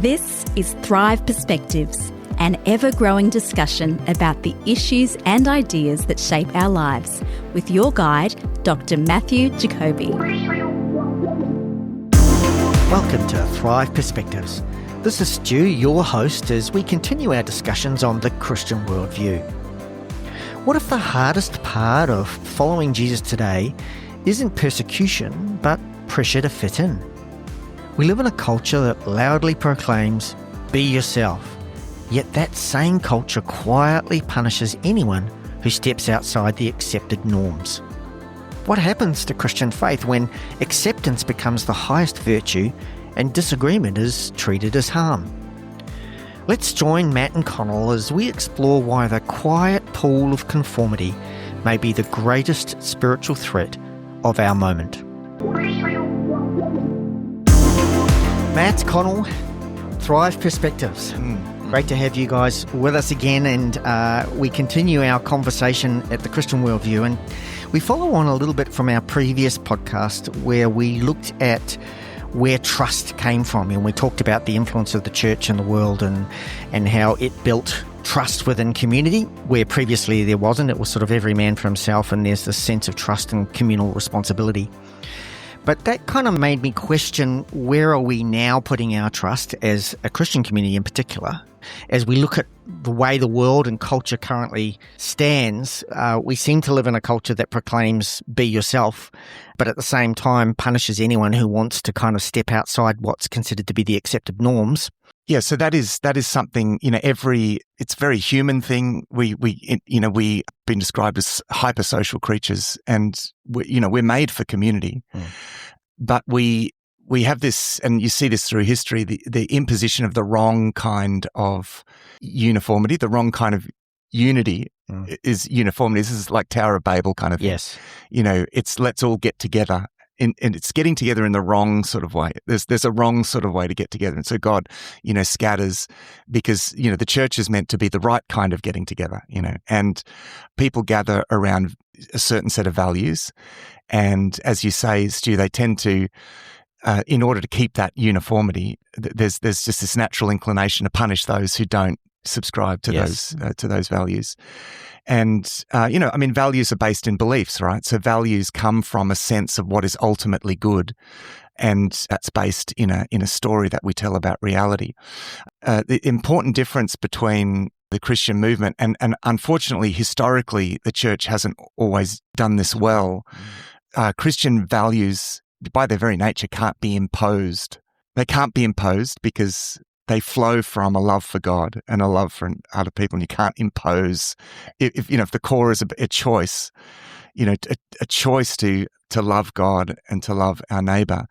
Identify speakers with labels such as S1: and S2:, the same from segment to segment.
S1: This is Thrive Perspectives, an ever-growing discussion about the issues and ideas that shape our lives, with your guide, Dr. Matthew Jacoby.
S2: Welcome to Thrive Perspectives. This is Stu, your host, as we continue our discussions on the Christian worldview. What if the hardest part of following Jesus today isn't persecution, but pressure to fit in? We live in a culture that loudly proclaims, be yourself. Yet that same culture quietly punishes anyone who steps outside the accepted norms. What happens to Christian faith when acceptance becomes the highest virtue and disagreement is treated as harm? Let's join Matt and Connell as we explore why the quiet pool of conformity may be the greatest spiritual threat of our moment. Matt, Connell, Thrive Perspectives. Great to have you guys with us again, and we continue our conversation at the Christian worldview, and we follow on a little bit from our previous podcast where we looked at where trust came from, and we talked about the influence of the church in the world and how it built trust within community where previously there wasn't. It was sort of every man for himself, and there's this sense of trust and communal responsibility. But that kind of made me question, where are we now putting our trust as a Christian community in particular? As we look at the way the world and culture currently stands, we seem to live in a culture that proclaims be yourself, but at the same time punishes anyone who wants to kind of step outside what's considered to be the accepted norms.
S3: Yeah, so that is something, it's a very human thing. We've been described as hypersocial creatures, and we're made for community. But we have this, and you see this through history, the imposition of the wrong kind of uniformity, the wrong kind of unity is uniformity. This is like Tower of Babel kind of thing. Yes. It's let's all get together. And it's getting together in the wrong sort of way. There's a wrong sort of way to get together. And so God, scatters because, the church is meant to be the right kind of getting together, and people gather around a certain set of values. And as you say, Stu, they tend to, in order to keep that uniformity, there's just this natural inclination to punish those who don't subscribe to those values. And, values are based in beliefs, right? So values come from a sense of what is ultimately good. And that's based in a story that we tell about reality. The important difference between the Christian movement and unfortunately, historically, the church hasn't always done this well. Christian values, by their very nature, can't be imposed. They can't be imposed because they flow from a love for God and a love for other people, and you can't impose. If the core is a choice, a choice to love God and to love our neighbor,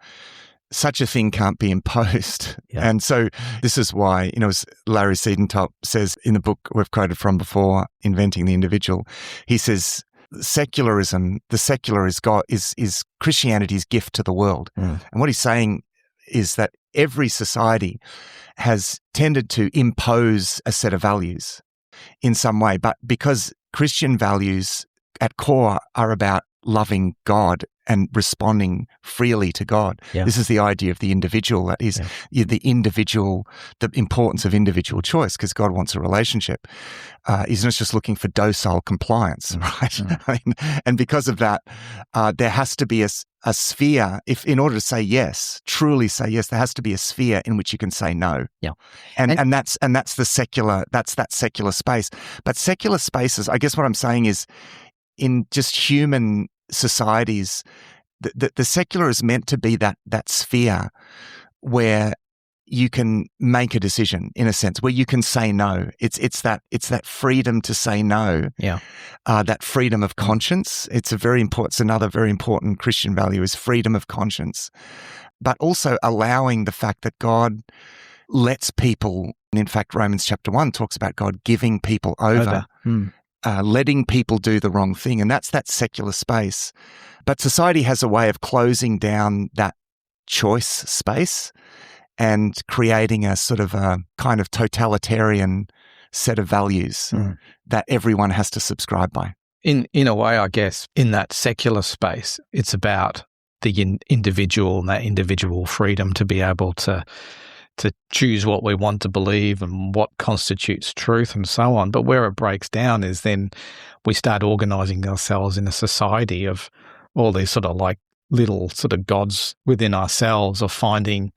S3: such a thing can't be imposed. Yeah. And so this is why, as Larry Siedentop says in the book we've quoted from before, Inventing the Individual, he says, secularism, the secular is God, is Christianity's gift to the world. And what he's saying is that every society has tended to impose a set of values in some way, but because Christian values at core are about loving God and responding freely to God. Yeah. This is the idea of the individual, that is the importance of individual choice, because God wants a relationship. He's not just looking for docile compliance, right? And because of that, there has to be a sphere, in order to say yes, truly say yes, there has to be a sphere in which you can say no. Yeah. And that's the secular, that's that secular space. But secular spaces, I guess what I'm saying is, in just human societies, the secular is meant to be that sphere where you can make a decision, in a sense, where you can say no. It's that freedom to say no. Yeah. That freedom of conscience. It's another very important Christian value, is freedom of conscience, but also allowing the fact that God lets people. And in fact, Romans chapter 1 talks about God giving people over. Letting people do the wrong thing. And that's that secular space. But society has a way of closing down that choice space and creating a sort of a kind of totalitarian set of values that everyone has to subscribe by.
S4: In a way, I guess, in that secular space, it's about the individual and that individual freedom to be able to to choose what we want to believe and what constitutes truth and so on. But where it breaks down is then we start organising ourselves in a society of all these sort of like little sort of gods within ourselves, of finding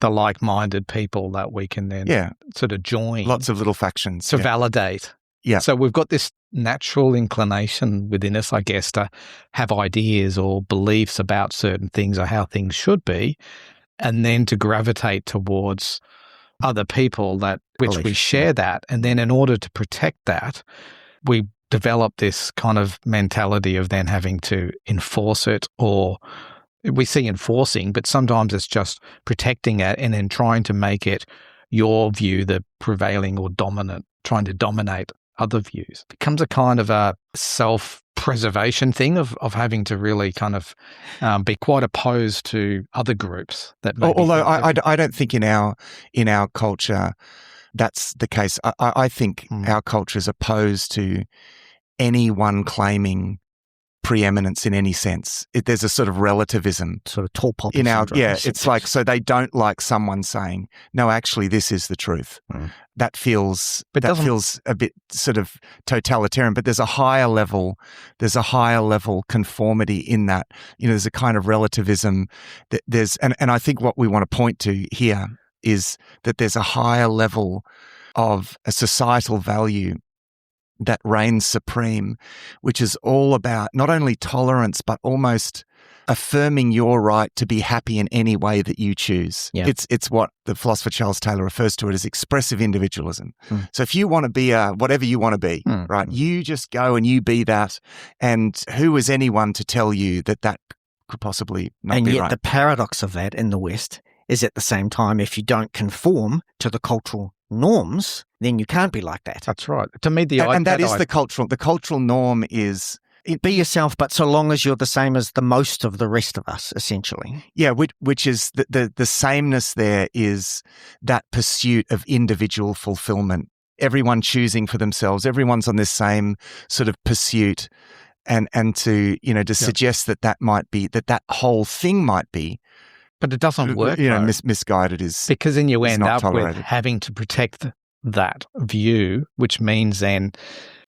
S4: the like-minded people that we can then sort of join.
S3: Lots of little factions.
S4: To validate.
S3: Yeah.
S4: So we've got this natural inclination within us, I guess, to have ideas or beliefs about certain things or how things should be, and then to gravitate towards other people that which we share that. And then in order to protect that, we develop this kind of mentality of then having to enforce it, or we see enforcing, but sometimes it's just protecting it and then trying to make it your view the prevailing or dominant, trying to dominate other views. It becomes a kind of a self-preservation thing of having to really kind of be quite opposed to other groups. That
S3: although I don't think in our culture that's the case. I think our culture is opposed to anyone claiming preeminence in any sense. There's a sort of relativism,
S2: sort of tall poppy
S3: in our
S2: syndrome.
S3: It's like, so they don't like someone saying, no, actually this is the truth. That feels a bit sort of totalitarian, but there's a higher level conformity in that. There's a kind of relativism that and I think what we want to point to here is that there's a higher level of a societal value that reigns supreme, which is all about not only tolerance, but almost affirming your right to be happy in any way that you choose. Yeah. It's what the philosopher Charles Taylor refers to it as expressive individualism. So if you want to be whatever you want to be, right, you just go and you be that. And who is anyone to tell you that could possibly not be right?
S2: And yet the paradox of that in the West is at the same time, if you don't conform to the cultural norms, then you can't be like that.
S4: That's right. To me, the
S3: cultural norm is
S2: be yourself, but so long as you're the same as the most of the rest of us, essentially.
S3: Yeah, which is the sameness there is that pursuit of individual fulfillment. Everyone choosing for themselves. Everyone's on this same sort of pursuit, and to suggest that might be that whole thing might be.
S4: But it doesn't work.
S3: Misguided is
S4: because then you end up
S3: tolerated.
S4: with having to protect that view, which means then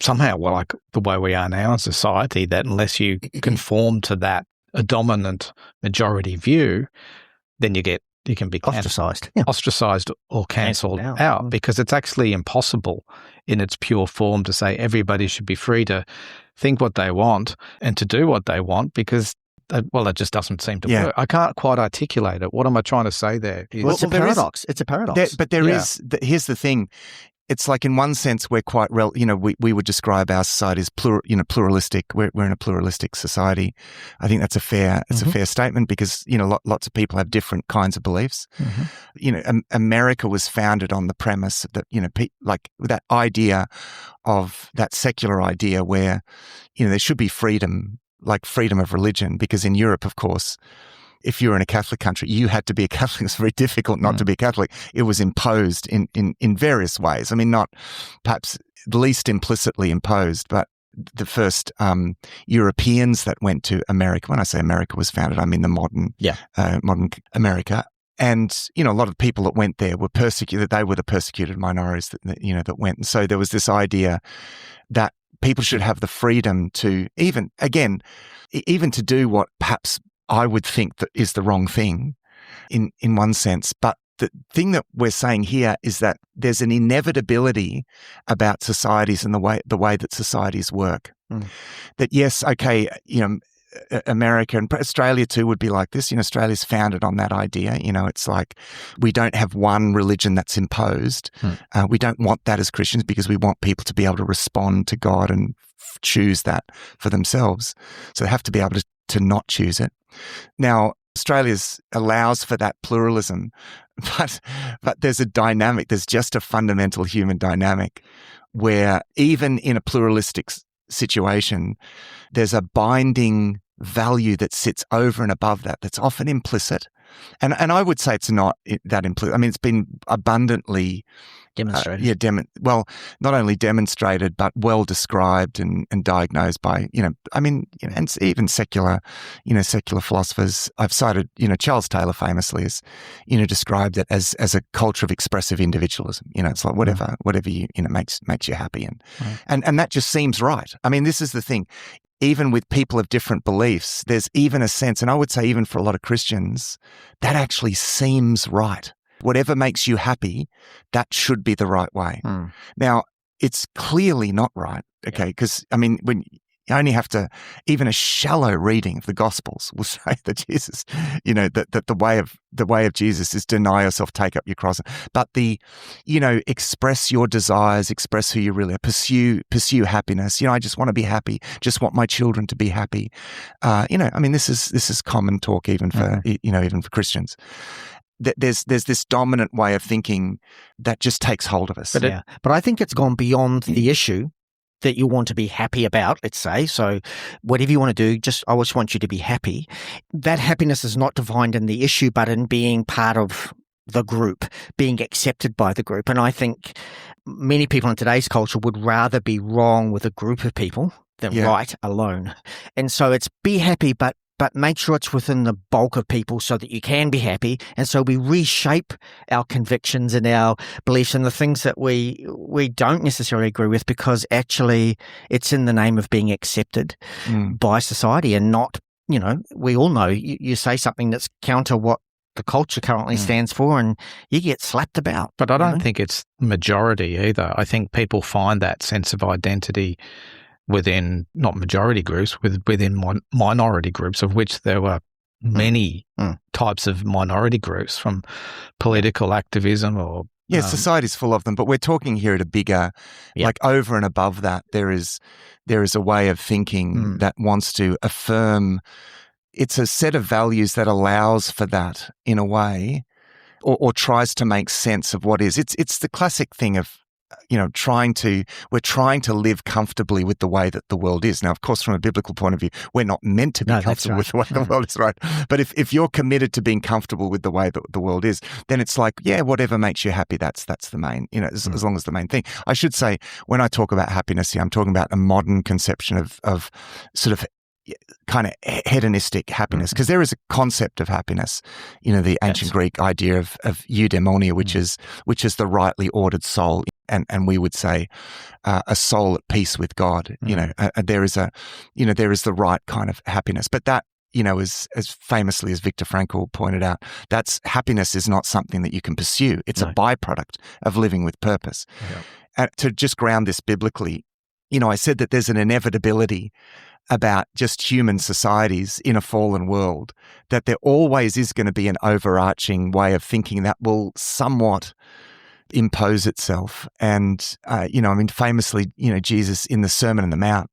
S4: somehow, like the way we are now in society, that unless you conform to that a dominant majority view, then you can be ostracized or cancelled out, because it's actually impossible in its pure form to say everybody should be free to think what they want and to do what they want, because it just doesn't seem to work. I can't quite articulate it. What am I trying to say there?
S2: It's a paradox. It's a paradox.
S3: But there is. Here's the thing. It's like in one sense we're quite we would describe our society as pluralistic. We're in a pluralistic society. I think that's a fair statement, because lots of people have different kinds of beliefs. America was founded on the premise that like that idea of that secular idea where there should be freedom. Like freedom of religion, because in Europe, of course, if you were in a Catholic country, you had to be a Catholic. It's very difficult not to be a Catholic. It was imposed in various ways. I mean, not perhaps least implicitly imposed, but the first Europeans that went to America, when I say America was founded, I mean the modern America. And, a lot of people that went there were persecuted. They were the persecuted minorities that went. And so there was this idea that people should have the freedom to even to do what perhaps I would think that is the wrong thing in one sense. But the thing that we're saying here is that there's an inevitability about societies and the way that societies work. That yes, okay, America and Australia too would be like this. Australia's founded on that idea. It's like we don't have one religion that's imposed. We don't want that as Christians, because we want people to be able to respond to God and choose that for themselves. So they have to be able to not choose it. Now, Australia allows for that pluralism, but there's a dynamic. There's just a fundamental human dynamic where even in a pluralistic situation, there's a binding value that sits over and above that, that's often implicit, And I would say it's not that implicit. I mean, it's been abundantly
S2: demonstrated.
S3: Well, not only demonstrated, but well described and diagnosed by, and even secular philosophers. I've cited, Charles Taylor famously has, described it as a culture of expressive individualism. It's like whatever you, makes you happy. And that just seems right. I mean, this is the thing. Even with people of different beliefs, there's even a sense, and I would say even for a lot of Christians, that actually seems right. Whatever makes you happy, that should be the right way. Now, it's clearly not right, okay? Because, when you only have to, even a shallow reading of the Gospels will say that Jesus, that the way of Jesus is deny yourself, take up your cross. But express your desires, express who you really are, pursue happiness. I just want to be happy, just want my children to be happy. This is common talk even for, even for Christians. There's this dominant way of thinking that just takes hold of us.
S2: But I think it's gone beyond the issue that you want to be happy about, let's say. So whatever you want to do, I just want you to be happy. That happiness is not defined in the issue, but in being part of the group, being accepted by the group. And I think many people in today's culture would rather be wrong with a group of people than right alone. And so it's be happy, but make sure it's within the bulk of people so that you can be happy. And so we reshape our convictions and our beliefs and the things that we don't necessarily agree with, because actually it's in the name of being accepted by society and not, we all know you say something that's counter what the culture currently stands for and you get slapped about.
S4: But I don't think it's majority either. I think people find that sense of identity within not majority groups, within minority groups, of which there were many types of minority groups, from political activism or
S3: society's full of them. But we're talking here at a bigger, like over and above that, there is a way of thinking that wants to affirm. It's a set of values that allows for that in a way, or tries to make sense of what is. It's the classic thing of, we're trying to live comfortably with the way that the world is. Now, of course, from a biblical point of view, we're not meant to be comfortable with the way the world is, right? But if you're committed to being comfortable with the way that the world is, then it's like, whatever makes you happy, that's the main, as long as the main thing. I should say, when I talk about happiness here, I'm talking about a modern conception of sort of kind of hedonistic happiness, because there is a concept of happiness, the ancient Greek idea of eudaimonia, which is the rightly ordered soul, and we would say a soul at peace with God. There is the right kind of happiness, but that, as famously as Viktor Frankl pointed out, happiness is not something that you can pursue. It's a byproduct of living with purpose. And to just ground this biblically, I said that there's an inevitability about just human societies in a fallen world, that there always is going to be an overarching way of thinking that will somewhat impose itself. And, famously, Jesus in the Sermon on the Mount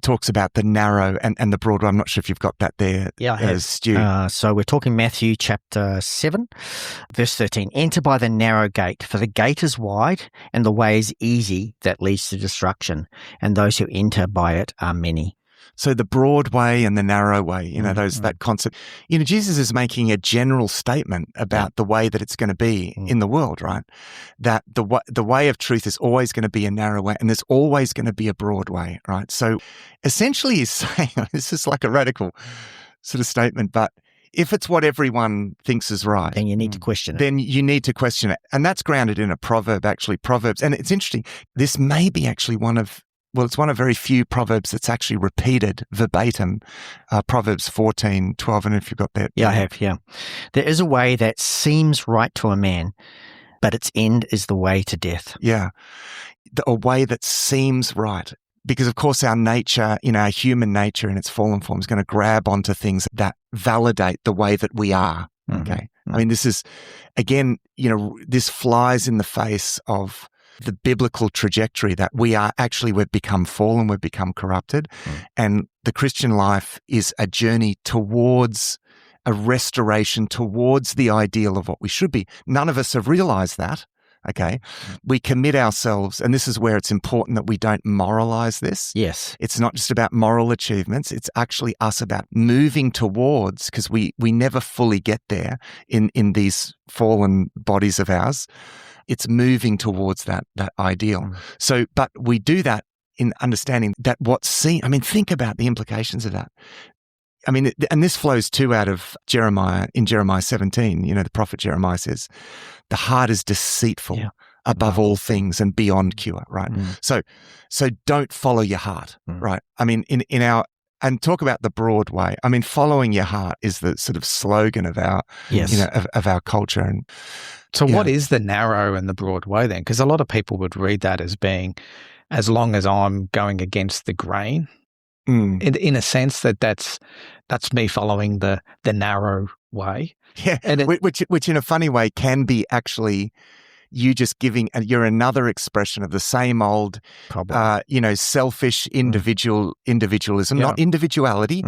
S3: talks about the narrow and the broad way. I'm not sure if you've got that there, Stu.
S2: So we're talking Matthew chapter 7, verse 13. Enter by the narrow gate, for the gate is wide and the way is easy that leads to destruction, and those who enter by it are many.
S3: So the broad way and the narrow way, that concept. Jesus is making a general statement about the way that it's going to be in the world, right? That the way of truth is always going to be a narrow way, and there's always going to be a broad way, right? So essentially he's saying, this is like a radical sort of statement, but if it's what everyone thinks is right,
S2: then you need to question it.
S3: Then you need to question it. And that's grounded in a proverb, actually, Proverbs. And it's interesting. This may be actually it's one of very few Proverbs that's actually repeated verbatim, Proverbs 14:12. I don't know if you've got that.
S2: Yeah, I have, There is a way that seems right to a man, but its end is the way to death.
S3: Yeah, a way that seems right. Because, of course, our nature, our human nature in its fallen form is going to grab onto things that validate the way that we are, okay? I mean, this is, again, this flies in the face of the biblical trajectory that we've become fallen, we've become corrupted. And the Christian life is a journey towards a restoration, towards the ideal of what we should be. None of us have realized that, Okay. We commit ourselves, and this is where it's important that we don't moralize this.
S2: Yes.
S3: It's not just about moral achievements. It's actually us about moving towards, because we never fully get there in these fallen bodies of ours. It's moving towards that ideal. So, but we do that in understanding that think about the implications of that. I mean, and this flows too out of Jeremiah. In Jeremiah 17, the prophet Jeremiah says, the heart is deceitful above all things and beyond cure, right? So don't follow your heart, right? I mean, and talk about the broad way. I mean, following your heart is the sort of slogan of our, of our culture. And
S4: so what is the narrow and the broad way then? Because a lot of people would read that as being, as long as I'm going against the grain, in a sense that's me following the narrow way.
S3: Yeah, and which in a funny way can be actually you just you're another expression of the same old, selfish individualism, not individuality.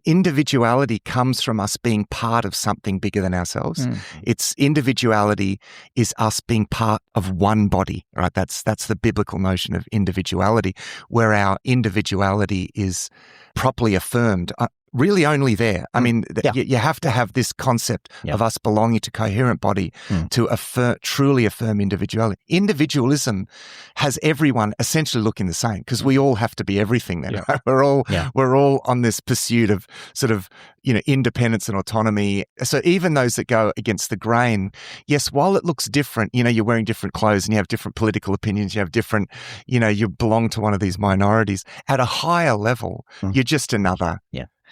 S3: Individuality comes from us being part of something bigger than ourselves. It's individuality is us being part of one body, right? That's the biblical notion of individuality, where our individuality is properly affirmed. Really only there. I mean, you have to have this concept of us belonging to coherent body to truly affirm individuality. Individualism has everyone essentially looking the same, because we all have to be everything then. Right? We're all on this pursuit of sort of, independence and autonomy. So even those that go against the grain, yes, while it looks different, you're wearing different clothes and you have different political opinions, you have different, you belong to one of these minorities. At a higher level, you're just another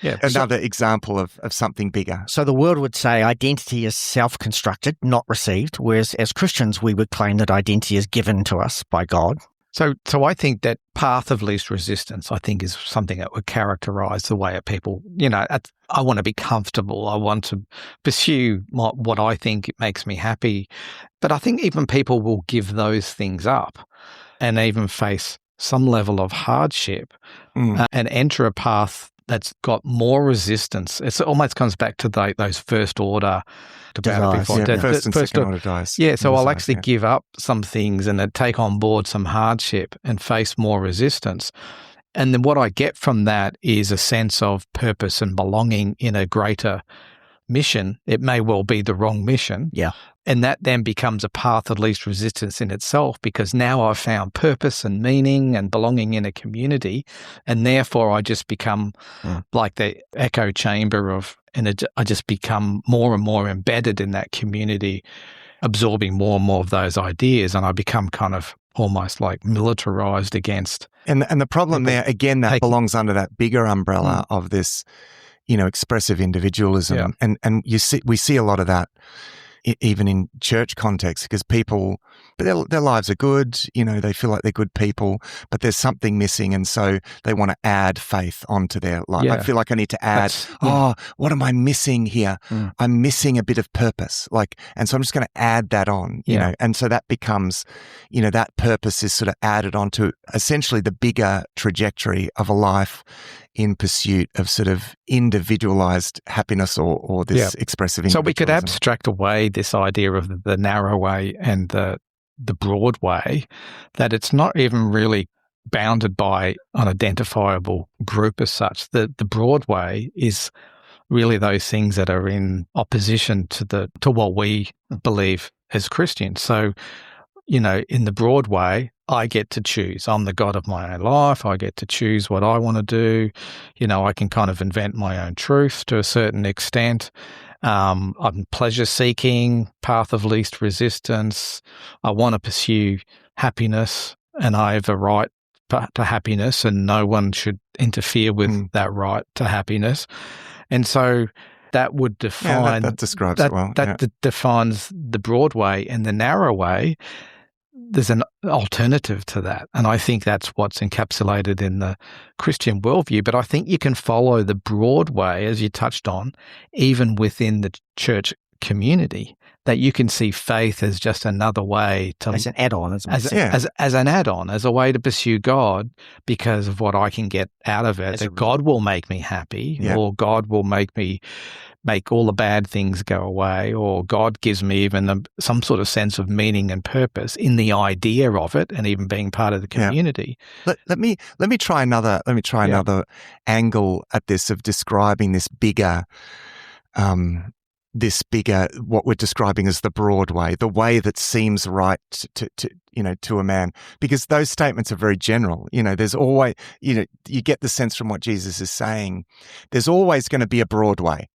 S3: example of something bigger.
S2: So the world would say identity is self-constructed, not received, whereas as Christians we would claim that identity is given to us by God.
S4: So I think that path of least resistance, I think, is something that would characterize the way that people, I want to be comfortable. I want to pursue what I think makes me happy. But I think even people will give those things up and even face some level of hardship and enter a path that's got more resistance. It almost comes back to those first order
S3: desires. First and second order desires.
S4: Yeah, so I'll actually give up some things and then take on board some hardship and face more resistance. And then what I get from that is a sense of purpose and belonging in a greater mission. It may well be the wrong mission.
S2: Yeah.
S4: And that then becomes a path of least resistance in itself, because now I've found purpose and meaning and belonging in a community, and therefore I just become like the echo chamber I just become more and more embedded in that community, absorbing more and more of those ideas, and I become kind of almost like militarized against.
S3: And the problem there, again, that belongs under that bigger umbrella of this, expressive individualism. Yeah. And we see a lot of that even in church context, because people, their lives are good, they feel like they're good people, but there's something missing, and so they want to add faith onto their life. I feel like I need to add, what am I missing here? I'm missing a bit of purpose, and so I'm just going to add that on, you know, and so that becomes, that purpose is sort of added onto essentially the bigger trajectory of a life in pursuit of sort of individualized happiness or this expressive individualism.
S4: So we could abstract away this idea of the narrow way and the broad way, that it's not even really bounded by an identifiable group as such. The broad way is really those things that are in opposition to what we believe as Christians. So, in the broad way, I get to choose. I'm the God of my own life. I get to choose what I want to do. I can kind of invent my own truth to a certain extent. I'm pleasure-seeking, path of least resistance. I want to pursue happiness, and I have a right to happiness, and no one should interfere with that right to happiness. And so that would define...
S3: that describes it well.
S4: That defines the broad way. And the narrow way, there's an alternative to that. And I think that's what's encapsulated in the Christian worldview. But I think you can follow the broad way, as you touched on, even within the church community, that you can see faith as just another way to...
S2: As an add-on,
S4: as an add-on, as a way to pursue God because of what I can get out of it, that God will make me happy or God will make me make all the bad things go away, or God gives me even some sort of sense of meaning and purpose in the idea of it, and even being part of the community.
S3: Let me try another angle at this of describing this bigger what we're describing as the broad way, the way that seems right to a man, because those statements are very general. There's always, you get the sense from what Jesus is saying, there's always going to be a broad way.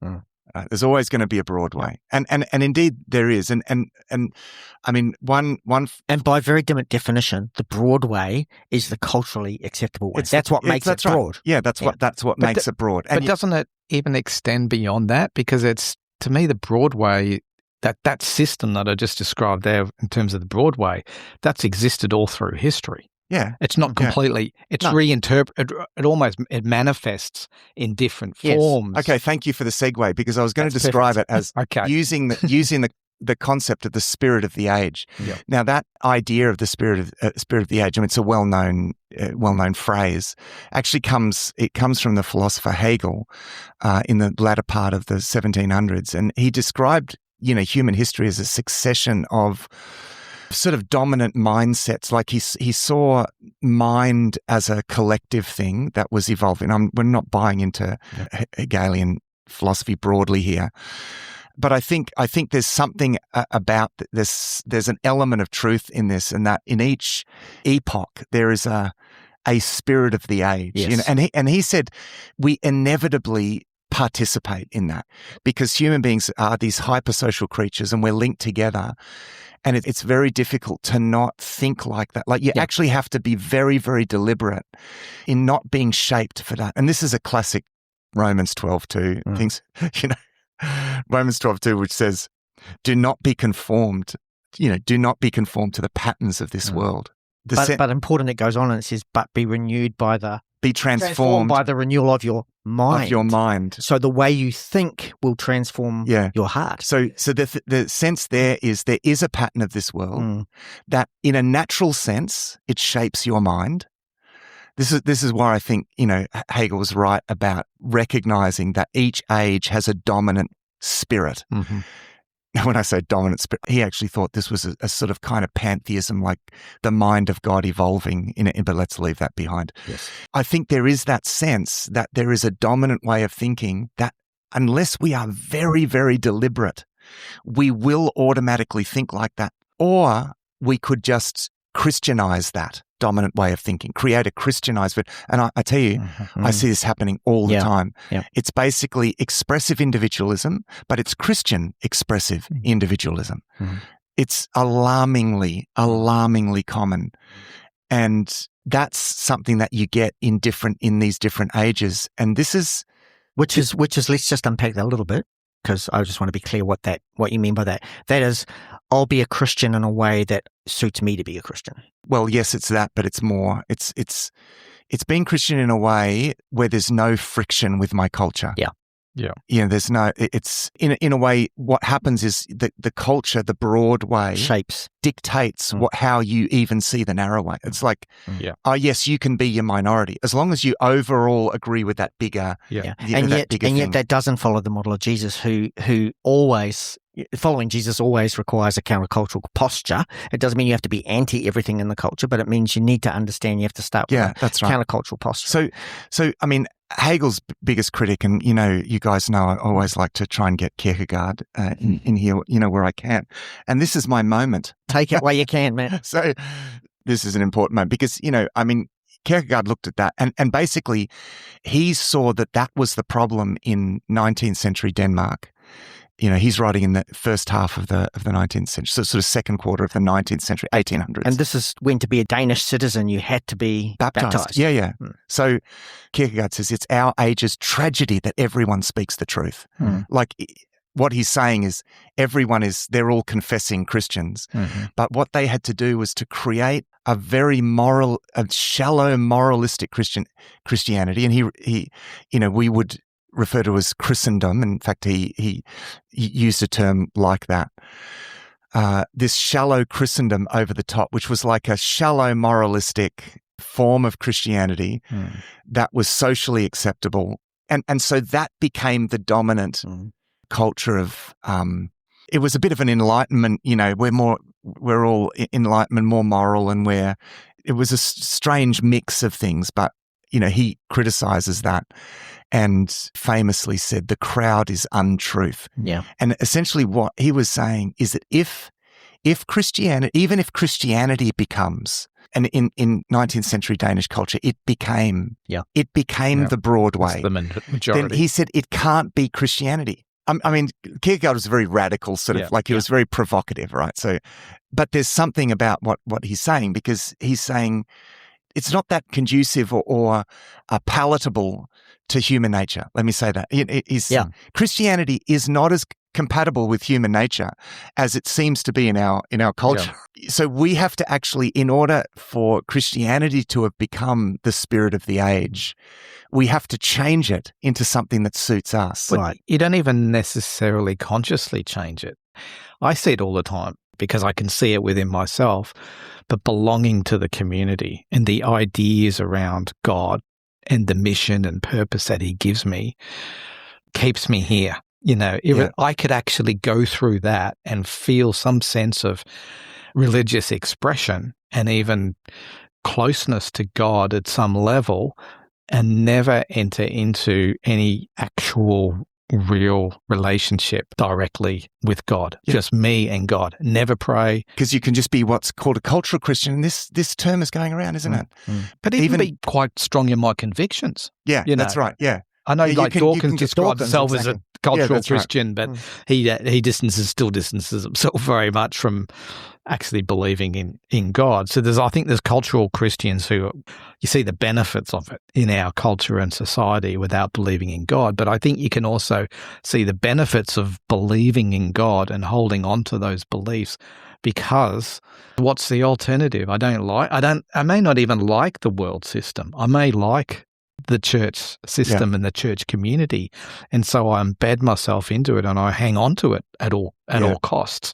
S3: There's always going to be a broad way, and indeed there is, and I mean one
S2: and by very definition, the broad way is the culturally acceptable way. That's what makes it broad.
S3: Right. Yeah, that's what makes it broad.
S4: But doesn't it even extend beyond that? Because it's, to me, the Broadway, that system that I just described there in terms of the Broadway, that's existed all through history.
S3: Yeah.
S4: It's not completely, it's reinterpreted, it manifests in different forms.
S3: Okay, thank you for the segue, because I was going to describe it as using the concept of the spirit of the age.
S4: Yeah.
S3: Now, that idea of the spirit of the age, I mean, it's a well-known phrase. Actually, comes from the philosopher Hegel in the latter part of the 1700s, and he described human history as a succession of sort of dominant mindsets. Like he saw mind as a collective thing that was evolving. We're not buying into Hegelian philosophy broadly here. But I think there's something about this. There's an element of truth in this, and that in each epoch there is a spirit of the age.
S2: Yes.
S3: And he said we inevitably participate in that, because human beings are these hypersocial creatures, and we're linked together. And it's very difficult to not think like that. Like you actually have to be very, very deliberate in not being shaped for that. And this is a classic Romans 12:2 things. Romans 12:2, which says, do not be conformed to the patterns of this world.
S2: But important, it goes on and it says, but be renewed by
S3: be transformed
S2: by the renewal of your mind.
S3: Of your mind.
S2: So the way you think will transform your heart.
S3: So the sense there is a pattern of this world that in a natural sense, it shapes your mind. This is why I think, Hegel was right about recognizing that each age has a dominant spirit.
S4: Mm-hmm.
S3: When I say dominant spirit, he actually thought this was a sort of kind of pantheism, like the mind of God evolving in it, but let's leave that behind.
S2: Yes.
S3: I think there is that sense that there is a dominant way of thinking that unless we are very, very deliberate, we will automatically think like that, or we could just Christianize that dominant way of thinking, create a Christianized. And I tell you, I see this happening all the time.
S2: Yeah.
S3: It's basically expressive individualism, but it's Christian expressive individualism. It's alarmingly common. And that's something that you get in these different ages. And this is...
S2: Which is, let's just unpack that a little bit, because I just want to be clear what you mean by that. That is, I'll be a Christian in a way that suits me to be a Christian.
S3: Well, yes, it's that, but it's more. It's being Christian in a way where there's no friction with my culture.
S2: Yeah.
S3: There's no. It's in a way. What happens is the culture, the broad way, dictates how you even see the narrow way. It's like, oh yes, you can be your minority as long as you overall agree with that bigger.
S2: And yet that doesn't follow the model of Jesus, who always. Following Jesus always requires a countercultural posture. It doesn't mean you have to be anti everything in the culture, but it means you need to understand you have to start with
S3: that's right.
S2: Countercultural posture.
S3: So I mean, Hegel's biggest critic, and you guys know I always like to try and get Kierkegaard in here, where I can. And this is my moment.
S2: Take it while you can, man.
S3: So this is an important moment because, Kierkegaard looked at that and basically he saw that was the problem in 19th century Denmark. He's writing in the first half of the 19th century, so sort of second quarter of the 19th century, 1800s.
S2: And this is when to be a Danish citizen, you had to be baptized.
S3: Yeah. So Kierkegaard says it's our age's tragedy that everyone speaks the truth. Like what he's saying is they're all confessing Christians, but what they had to do was to create a very shallow moralistic Christianity. And he we would refer to as Christendom. In fact, he used a term like that. This shallow Christendom over the top, which was like a shallow moralistic form of Christianity that was socially acceptable. And so that became the dominant culture of, it was a bit of an enlightenment, we're all enlightenment, more moral, and it was a strange mix of things, but, he criticizes that and famously said the crowd is untruth.
S2: Yeah.
S3: And essentially what he was saying is that if Christianity, even if Christianity becomes, and in 19th century Danish culture, it became the broad way.
S4: The majority.
S3: Then he said it can't be Christianity. I mean, Kierkegaard was very radical, he was very provocative, right? So, but there's something about what he's saying, because he's saying it's not that conducive or palatable to human nature. Let me say that. Christianity is not as compatible with human nature as it seems to be in our culture. Yeah. So we have to actually, in order for Christianity to have become the spirit of the age, we have to change it into something that suits us.
S4: But you don't even necessarily consciously change it. I see it all the time because I can see it within myself, but belonging to the community and the ideas around God and the mission and purpose that he gives me keeps me here. I could actually go through that and feel some sense of religious expression and even closeness to God at some level and never enter into any actual real relationship directly with God. Yeah. Just me and God. Never pray.
S3: Because you can just be what's called a cultural Christian, and this term is going around, isn't it?
S4: But even be quite strong in my convictions.
S3: Yeah, that's right. Yeah.
S4: I know Dawkins describes himself as a cultural Christian,
S3: right.
S4: but he still distances himself very much from actually believing in God. So I think there's cultural Christians who you see the benefits of it in our culture and society without believing in God. But I think you can also see the benefits of believing in God and holding on to those beliefs, because what's the alternative? I may not even like the world system. I may like the church system and the church community. And so I embed myself into it and I hang on to it at all costs.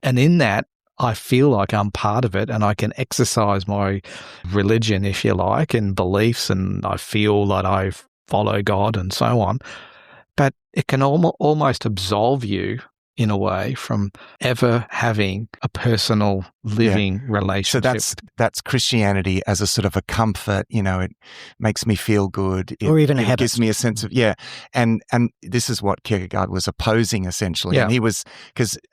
S4: And in that, I feel like I'm part of it and I can exercise my religion, if you like, and beliefs, and I feel that I follow God and so on. But it can almost absolve you in a way from ever having a personal living relationship.
S3: So that's Christianity as a sort of a comfort, it makes me feel good.
S2: Or even a habit.
S3: It gives me a sense of, and this is what Kierkegaard was opposing essentially.
S4: Yeah.
S3: And he was,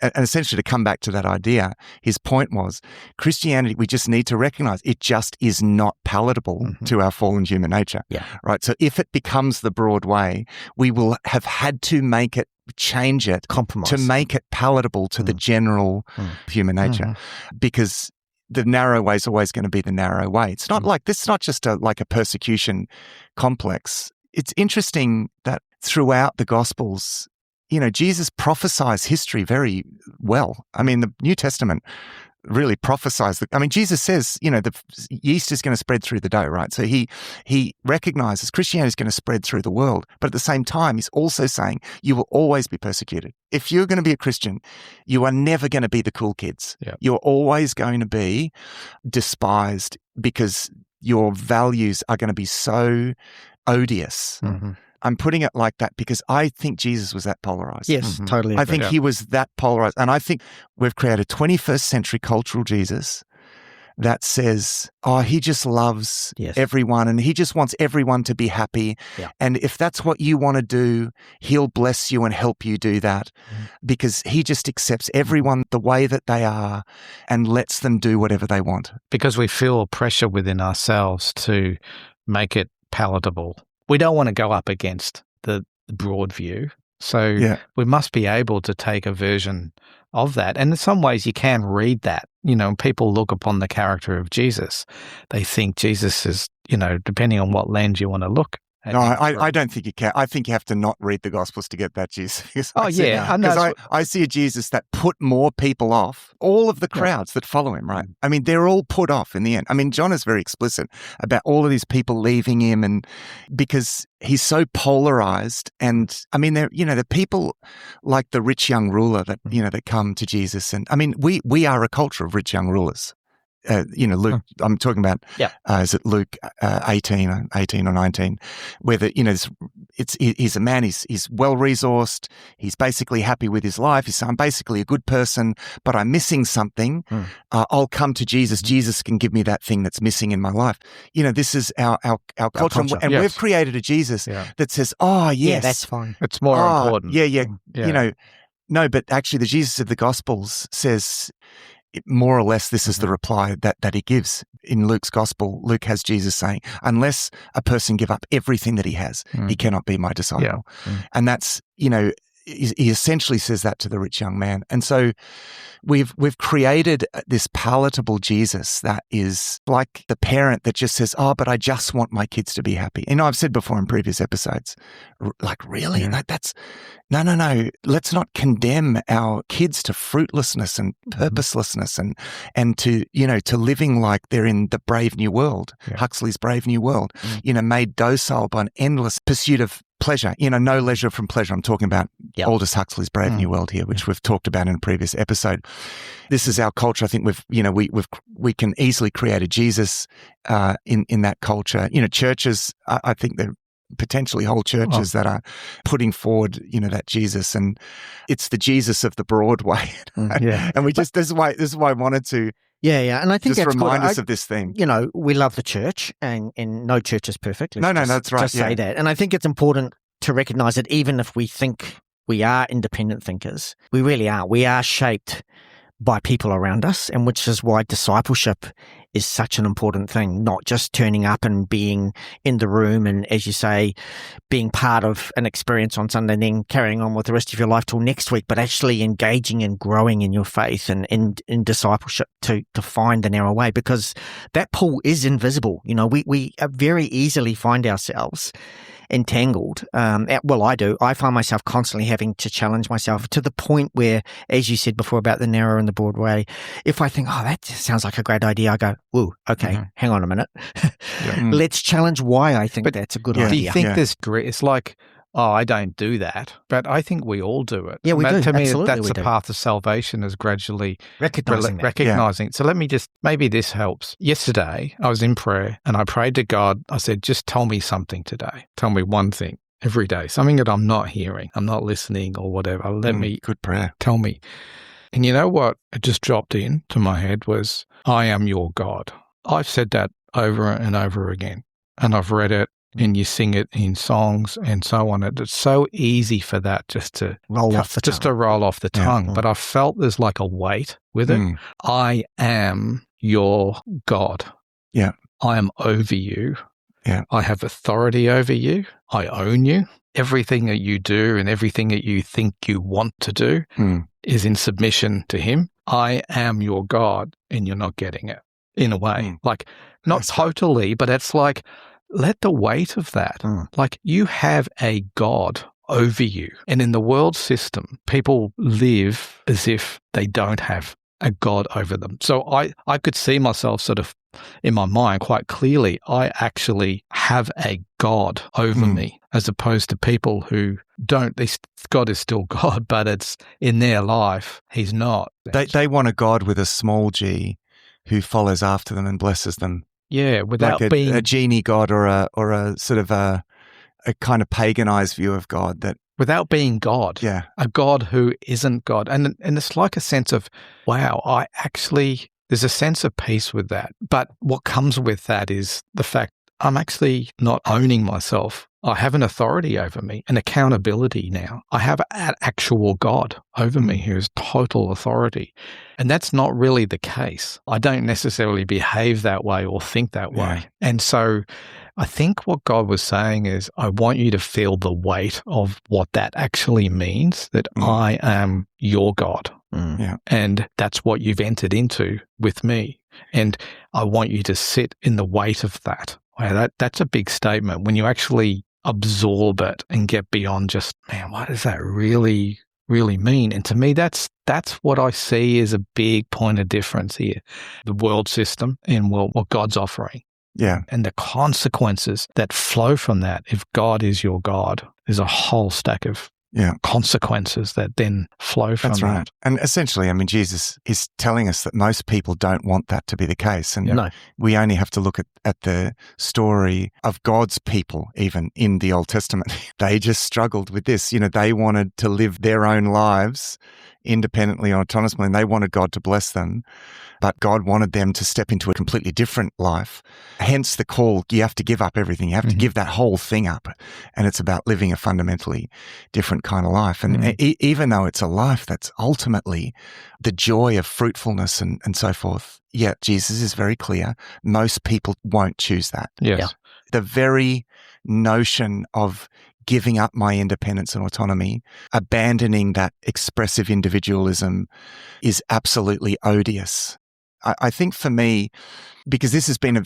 S3: and essentially to come back to that idea, his point was Christianity, we just need to recognize it just is not palatable to our fallen human nature.
S2: Yeah.
S3: Right. So if it becomes the broad way, we will have had to change it,
S2: compromise,
S3: to make it palatable to the general human nature, because the narrow way is always going to be the narrow way. It's not like this is not just like a persecution complex. It's interesting that throughout the Gospels, Jesus prophesies history very well. I mean, the New Testament really prophesies that. I mean, Jesus says, the yeast is going to spread through the dough, right? So he recognizes Christianity is going to spread through the world. But at the same time, he's also saying you will always be persecuted. If you're going to be a Christian, you are never going to be the cool kids.
S4: Yeah.
S3: You're always going to be despised because your values are going to be so odious. I'm putting it like that because I think Jesus was that polarized.
S2: Yes, totally.
S3: I think he was that polarized. And I think we've created a 21st century cultural Jesus that says, he just loves everyone and he just wants everyone to be happy.
S2: Yeah.
S3: And if that's what you want to do, he'll bless you and help you do that because he just accepts everyone the way that they are and lets them do whatever they want.
S4: Because we feel pressure within ourselves to make it palatable. We don't want to go up against the broad view. So we must be able to take a version of that. And in some ways you can read that. People look upon the character of Jesus. They think Jesus is, depending on what lens you want to look.
S3: No, I don't think you can. I think you have to not read the Gospels to get that Jesus.
S4: I know.
S3: Because I see a Jesus that put more people off, all of the crowds that follow him, right? I mean, they're all put off in the end. I mean, John is very explicit about all of these people leaving him and because he's so polarized. And I mean, the people like the rich young ruler that, that come to Jesus. And I mean, we are a culture of rich young rulers. Luke, I'm talking about, is it Luke 18 or 19, where he's a man, he's well-resourced, he's basically happy with his life, he's saying, I'm basically a good person, but I'm missing something. I'll come to Jesus. Jesus can give me that thing that's missing in my life. This is our culture. And we've created a Jesus that says, oh, yes.
S2: Yeah, that's fine.
S4: It's more important.
S3: No, but actually the Jesus of the Gospels says, more or less, this is the reply that he gives. In Luke's Gospel, Luke has Jesus saying, unless a person give up everything that he has, he cannot be my disciple. And that's, he essentially says that to the rich young man. And so we've created this palatable Jesus that is like the parent that just says, oh, but I just want my kids to be happy. I've said before in previous episodes, like, really? Like that's, no. Let's not condemn our kids to fruitlessness and purposelessness and to, to living like they're in the brave new world, Huxley's brave new world, made docile by an endless pursuit of pleasure, no leisure from pleasure. I'm talking about Aldous Huxley's Brave New World here, which we've talked about in a previous episode. This is our culture. I think we can easily create a Jesus in that culture. Churches, I think they're potentially whole churches that are putting forward, that Jesus, and it's the Jesus of the Broadway. And this is why I wanted to.
S2: And I think
S3: just
S2: that's
S3: remind us of this theme.
S2: We love the church, and no church is perfect.
S3: That's right.
S2: Just say that, and I think it's important to recognize that even if we think we are independent thinkers, we really are. We are shaped by people around us, and which is why discipleship is such an important thing, not just turning up and being in the room and, as you say, being part of an experience on Sunday and then carrying on with the rest of your life till next week, but actually engaging and growing in your faith and in discipleship to find the narrow way, because that pull is invisible. We very easily find ourselves entangled. I do. I find myself constantly having to challenge myself to the point where, as you said before about the narrow and the broad way, if I think, oh, that sounds like a great idea, I go, whoa, okay, hang on a minute. Let's challenge why I think that's a good idea.
S4: Do you think this, it's like, oh, I don't do that, but I think we all do it.
S2: Yeah, we do.
S4: To me,
S2: Absolutely,
S4: that's the path to salvation, is gradually
S2: recognizing.
S4: So let me maybe this helps. Yesterday, I was in prayer and I prayed to God. I said, just tell me something today. Tell me one thing every day, something that I'm not hearing, I'm not listening or whatever. Let me,
S3: good prayer.
S4: Tell me. And you know what? It just dropped into my head was, I am your God. I've said that over and over again, and I've read it. And you sing it in songs and so on. It's so easy for that just to roll off the tongue. But I felt there's like a weight with it. I am your God.
S3: Yeah.
S4: I am over you.
S3: Yeah.
S4: I have authority over you. I own you. Everything that you do and everything that you think you want to do is in submission to him. I am your God, and you're not getting it in a way. Like, not totally, but it's like, let the weight of that, like, you have a God over you. And in the world system, people live as if they don't have a God over them. So I could see myself sort of in my mind quite clearly, I actually have a God over me, as opposed to people who don't. God is still God, but it's in their life, he's not.
S3: They want a God with a small g who follows after them and blesses them.
S4: Yeah, without
S3: like
S4: being
S3: a genie God or a sort of a kind of paganized view of God that
S4: without being God.
S3: Yeah,
S4: a God who isn't God, and it's like a sense of, wow, there's a sense of peace with that. But what comes with that is the fact I'm actually not owning myself. I have an authority over me, an accountability now. I have an actual God over me who has total authority. And that's not really the case. I don't necessarily behave that way or think that way. And so I think what God was saying is, I want you to feel the weight of what that actually means, that I am your God. And that's what you've entered into with me. And I want you to sit in the weight of that. Wow, that's a big statement when you actually absorb it and get beyond just, man, what does that really, really mean? And to me, that's what I see as a big point of difference here. The world system and what God's offering.
S3: Yeah.
S4: And the consequences that flow from that. If God is your God, there's a whole stack of consequences that then flow from
S3: That's
S4: that.
S3: right. And essentially, I mean, Jesus is telling us that most people don't want that to be the case. And we only have to look at the story of God's people, even in the Old Testament. They just struggled with this. They wanted to live their own lives independently, autonomously, and they wanted God to bless them. But God wanted them to step into a completely different life. Hence the call, you have to give up everything. You have to give that whole thing up. And it's about living a fundamentally different kind of life. And even though it's a life that's ultimately the joy of fruitfulness and so forth, yet Jesus is very clear, most people won't choose that.
S4: Yes. Yeah.
S3: The very notion of giving up my independence and autonomy, abandoning that expressive individualism is absolutely odious. I think for me, because this has been over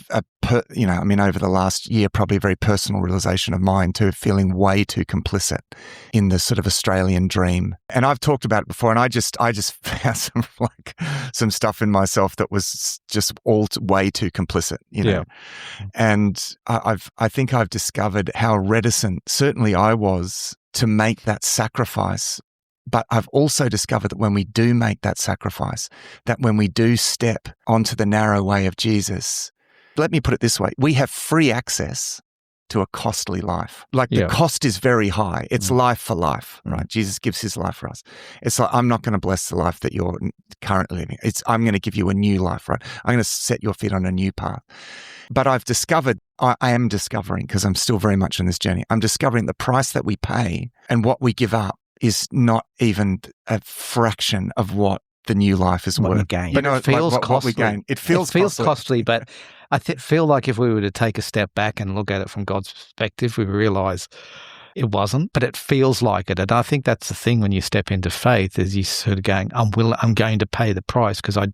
S3: the last year, probably a very personal realization of mine too, feeling way too complicit in the sort of Australian dream. And I've talked about it before, and I just found some stuff in myself that was just way too complicit, And I think I've discovered how reticent, certainly I was, to make that sacrifice. But I've also discovered that when we do make that sacrifice, that when we do step onto the narrow way of Jesus, let me put it this way, we have free access to a costly life. The cost is very high. It's life for life, right? Jesus gives his life for us. It's like, I'm not going to bless the life that you're currently living. I'm going to give you a new life, right? I'm going to set your feet on a new path. But I am discovering, because I'm still very much on this journey, I'm discovering the price that we pay and what we give up is not even a fraction of what the new life is worth.
S2: Gain.
S4: But it feels costly.
S3: What we gain. It feels
S4: costly, but I feel like if we were to take a step back and look at it from God's perspective, we realize it wasn't, but it feels like it. And I think that's the thing when you step into faith, is you sort of going, I'm going to pay the price because I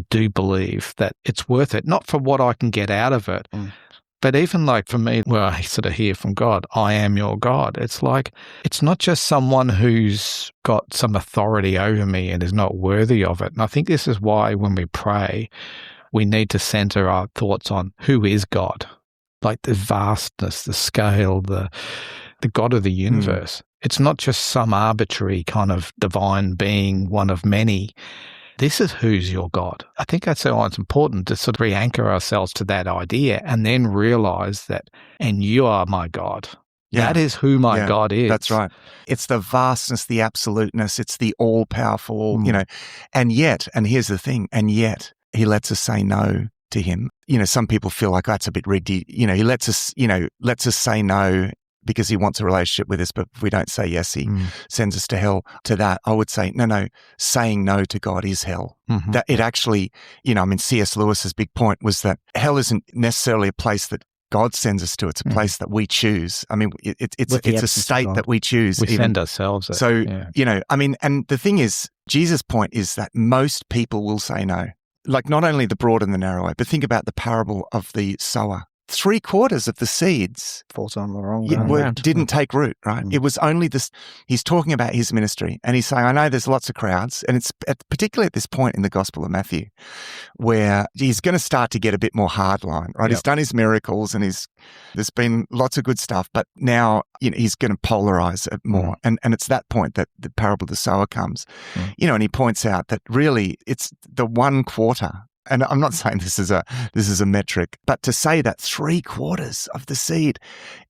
S4: do believe that it's worth it, not for what I can get out of it, but even for me, where I sort of hear from God, I am your God. It's like, it's not just someone who's got some authority over me and is not worthy of it. And I think this is why when we pray, we need to center our thoughts on who is God, like the vastness, the scale, the God of the universe. It's not just some arbitrary kind of divine being, one of many. This is who's your God. I think that's why it's important to sort of re-anchor ourselves to that idea and then realize that, and you are my God. Yeah. That is who my God is.
S3: That's right. It's the vastness, the absoluteness, it's the all-powerful, and yet, and here's the thing, and yet he lets us say no to him. Some people feel like that's a bit rigged. He lets us say no because he wants a relationship with us, but if we don't say yes, he sends us to hell. To that, I would say, no, saying no to God is hell. Mm-hmm. That it actually, C.S. Lewis's big point was that hell isn't necessarily a place that God sends us to. It's a place that we choose. I mean, it's a state that we choose.
S4: We send ourselves.
S3: So, and the thing is, Jesus' point is that most people will say no. Like not only the broad and the narrow way, but think about the parable of the sower. 3/4 of the seeds
S2: falls on the wrong ground.
S3: Didn't take root, right? It was only this. He's talking about his ministry, and he's saying, I know there's lots of crowds, and it's particularly at this point in the Gospel of Matthew where he's going to start to get a bit more hardline, right? Yep. He's done his miracles, and there's been lots of good stuff, but now he's going to polarize it more, and it's that point that the parable of the sower comes, and he points out that really it's the 1/4. And I'm not saying this is a metric, but to say that 3/4 of the seed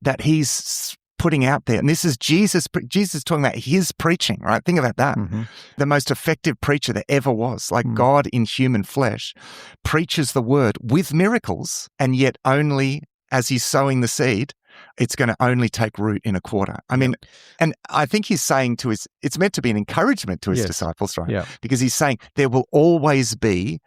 S3: that he's putting out there, and this is Jesus talking about his preaching, right? Think about that. Mm-hmm. The most effective preacher there ever was, God in human flesh, preaches the word with miracles, and yet only as he's sowing the seed, it's going to only take root in 1/4. I mean, and I think he's saying it's meant to be an encouragement to his disciples, right? Yeah. Because he's saying there will always be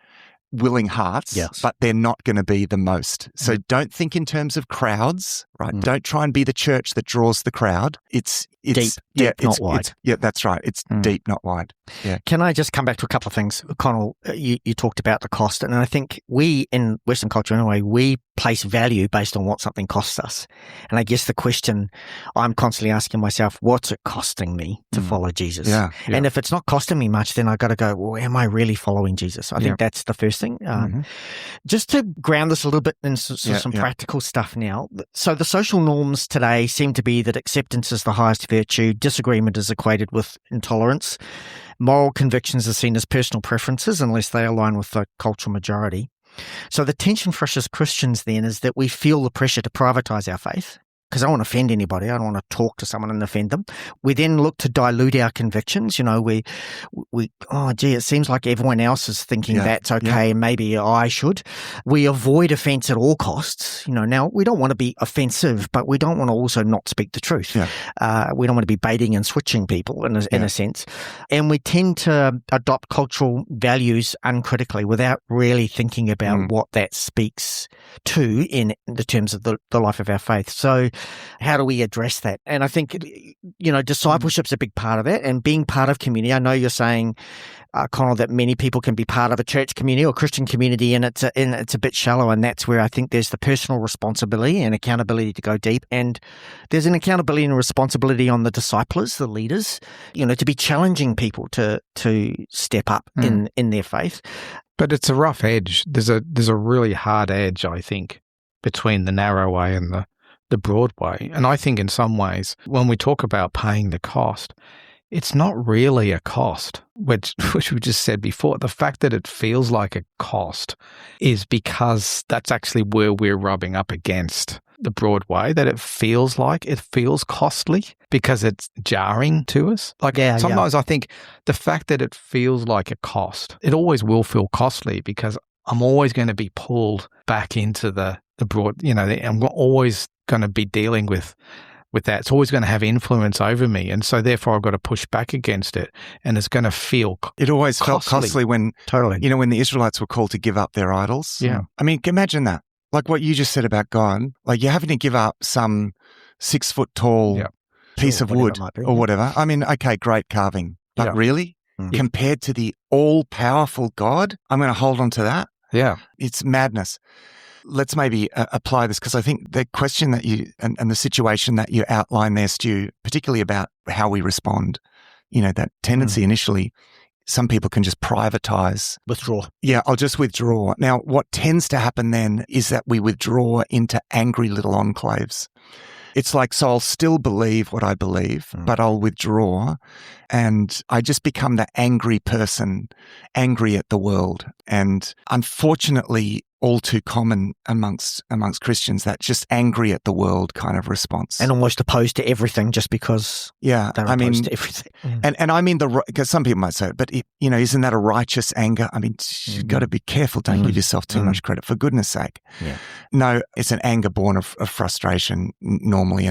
S3: willing hearts, but they're not going to be the most. So don't think in terms of crowds, right? Don't try and be the church that draws the crowd. It's
S2: deep, not wide.
S3: That's right. It's deep, not wide. Yeah.
S2: Can I just come back to a couple of things? Connell, you talked about the cost, and I think we, in Western culture anyway, we place value based on what something costs us. And I guess the question I'm constantly asking myself, what's it costing me to follow Jesus? Yeah. And if it's not costing me much, then I got to go, well, am I really following Jesus? I think that's the first thing. Just to ground this a little bit in some practical stuff now. So the social norms today seem to be that acceptance is the highest virtue. Disagreement is equated with intolerance. Moral convictions are seen as personal preferences unless they align with the cultural majority. So the tension for us as Christians then is that we feel the pressure to privatize our faith, because I don't want to offend anybody. I don't want to talk to someone and offend them. We then look to dilute our convictions. We it seems like everyone else is thinking that's okay, and maybe I should. We avoid offense at all costs. Now we don't want to be offensive, but we don't want to also not speak the truth. Yeah. We don't want to be baiting and switching people in a sense. And we tend to adopt cultural values uncritically without really thinking about what that speaks to in the terms of the life of our faith. So how do we address that? And I think, discipleship's a big part of that, and being part of community. I know you're saying, Connell, that many people can be part of a church community or Christian community, and it's a bit shallow, and that's where I think there's the personal responsibility and accountability to go deep, and there's an accountability and responsibility on the disciplers, the leaders, to be challenging people to step up in their faith.
S4: But it's a rough edge. There's a really hard edge, I think, between the narrow way and the broad way. And I think in some ways, when we talk about paying the cost, it's not really a cost, which we just said before. The fact that it feels like a cost is because that's actually where we're rubbing up against the broad way, that it feels costly because it's jarring to us. Sometimes I think the fact that it feels like a cost, it always will feel costly because I'm always going to be pulled back into the broad, I'm always going to be dealing with that. It's always going to have influence over me. And so therefore I've got to push back against it. And it's going to feel
S3: It always felt costly when,
S2: totally.
S3: When the Israelites were called to give up their idols.
S4: Yeah.
S3: I mean, imagine that. Like what you just said about God, like you're having to give up some 6 foot tall piece of wood or whatever. I mean, okay, great carving. But really, compared to the all-powerful God, I'm going to hold on to that?
S4: Yeah.
S3: It's madness. Let's maybe apply this, because I think the question that you and the situation that you outlined there, Stu, particularly about how we respond, that tendency initially, some people can just privatize.
S2: Withdraw.
S3: Yeah, I'll just withdraw. Now, what tends to happen then is that we withdraw into angry little enclaves. It's like, so I'll still believe what I believe, but I'll withdraw, and I just become the angry person, angry at the world. And unfortunately, all too common amongst Christians, that just angry at the world kind of response.
S2: And almost opposed to everything just because they're opposed to everything.
S3: And I mean, because some people might say, but isn't that a righteous anger? I mean, you've got to be careful. Don't give yourself too much credit, for goodness sake.
S2: Yeah.
S3: No, it's an anger born of frustration normally.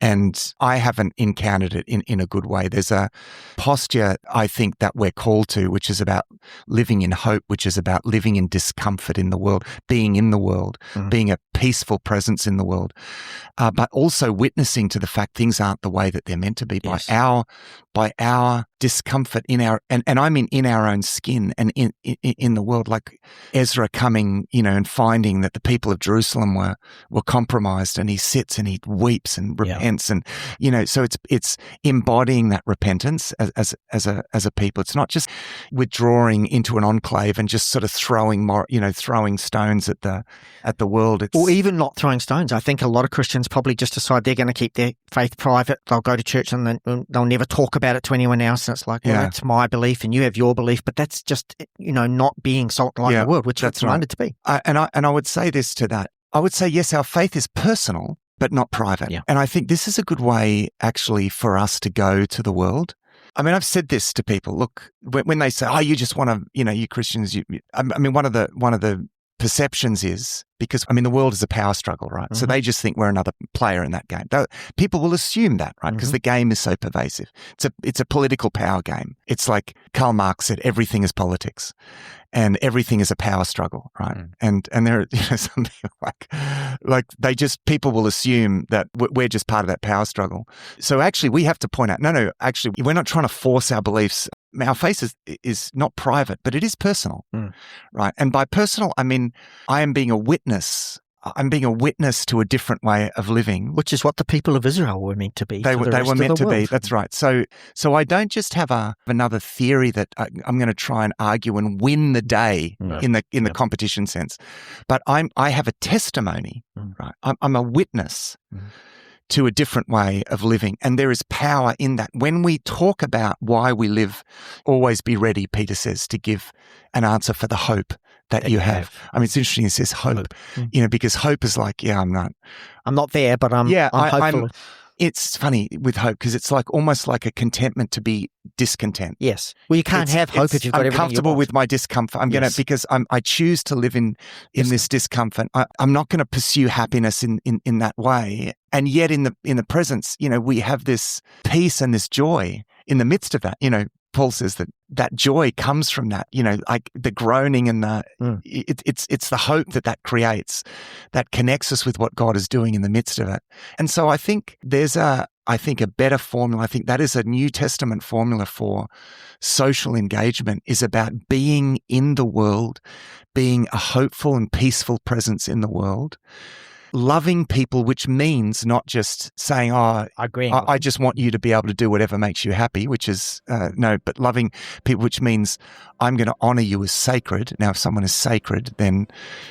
S3: And I haven't encountered it in a good way. There's a posture, I think, that we're called to, which is about living in hope, which is about living in discomfort in the world, being in the world, being a peaceful presence in the world, but also witnessing to the fact things aren't the way that they're meant to be by our discomfort in our, and I mean in our own skin and in the world, like Ezra coming, and finding that the people of Jerusalem were compromised, and he sits and he weeps and repents, and so it's embodying that repentance as a people. It's not just withdrawing into an enclave and just sort of throwing stones at the world.
S2: Or even not throwing stones. I think a lot of Christians probably just decide they're going to keep their faith private. They'll go to church and then they'll never talk about it to anyone else. And it's like, well, that's my belief and you have your belief, but that's just, not being salt and light in the world, which it's minded to be.
S3: And I would say this to that. I would say, yes, our faith is personal, but not private. Yeah. And I think this is a good way actually for us to go to the world. I mean, I've said this to people. Look, when they say, "Oh, you just want to," you Christians. I mean, one of the perceptions is, because the world is a power struggle, right? So they just think we're another player in that game. People will assume that, right? Because the game is so pervasive. It's a political power game. It's like Karl Marx said, everything is politics, and everything is a power struggle, right? And there are something like people will assume that we're just part of that power struggle. So actually, we have to point out, no, actually, we're not trying to force our beliefs. Our faith is not private, but it is personal, right? And by personal, I mean I am being a witness. I'm being a witness to a different way of living,
S2: which is what the people of Israel were meant to be.
S3: They were meant to be. That's right. So I don't just have another theory that I'm going to try and argue and win the day in the competition sense, but I have a testimony, right? I'm a witness to a different way of living. And there is power in that. When we talk about why we live, always be ready, Peter says, to give an answer for the hope that you have. I mean, it's interesting. It says hope, because hope is like, I'm not there, but I'm hopeful. It's funny with hope because it's like almost like a contentment to be discontent.
S2: Yes. Well, you can't have hope if you've got everything. I'm
S3: comfortable with my discomfort. I'm going to, because I choose to live in this discomfort. I'm not going to pursue happiness in that way. And yet in the presence, we have this peace and this joy in the midst of that. Paul says that joy comes from that, like the groaning and it's the hope that creates, that connects us with what God is doing in the midst of it. And so I think there's a better formula. I think that is a New Testament formula for social engagement, is about being in the world, being a hopeful and peaceful presence in the world. Loving people, which means not just saying, I just want you to be able to do whatever makes you happy, which is, but loving people, which means I'm going to honor you as sacred. Now, if someone is sacred, then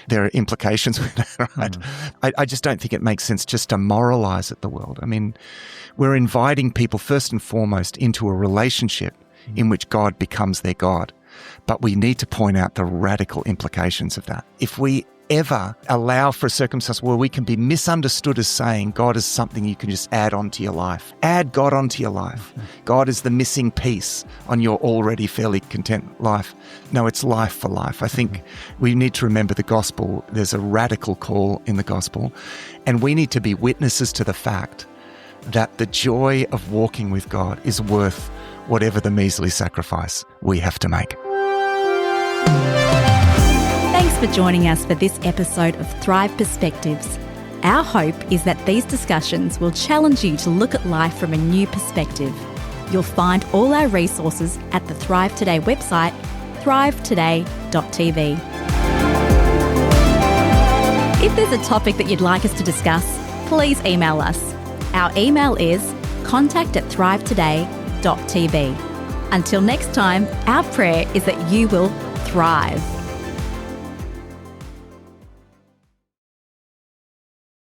S3: there are implications with that, right? I just don't think it makes sense just to moralize at the world. I mean, we're inviting people first and foremost into a relationship in which God becomes their God. But we need to point out the radical implications of that. If we ever allow for a circumstance where we can be misunderstood as saying God is something you can just add onto your life. Add God onto your life. God is the missing piece on your already fairly content life. No, it's life for life. I think we need to remember the gospel. There's a radical call in the gospel, and we need to be witnesses to the fact that the joy of walking with God is worth whatever the measly sacrifice we have to make.
S1: Thanks for joining us for this episode of Thrive Perspectives. Our hope is that these discussions will challenge you to look at life from a new perspective. You'll find all our resources at the Thrive Today website, thrivetoday.tv. If there's a topic that you'd like us to discuss, please email us. Our email is contact@thrivetoday.tv. Until next time, our prayer is that you will thrive.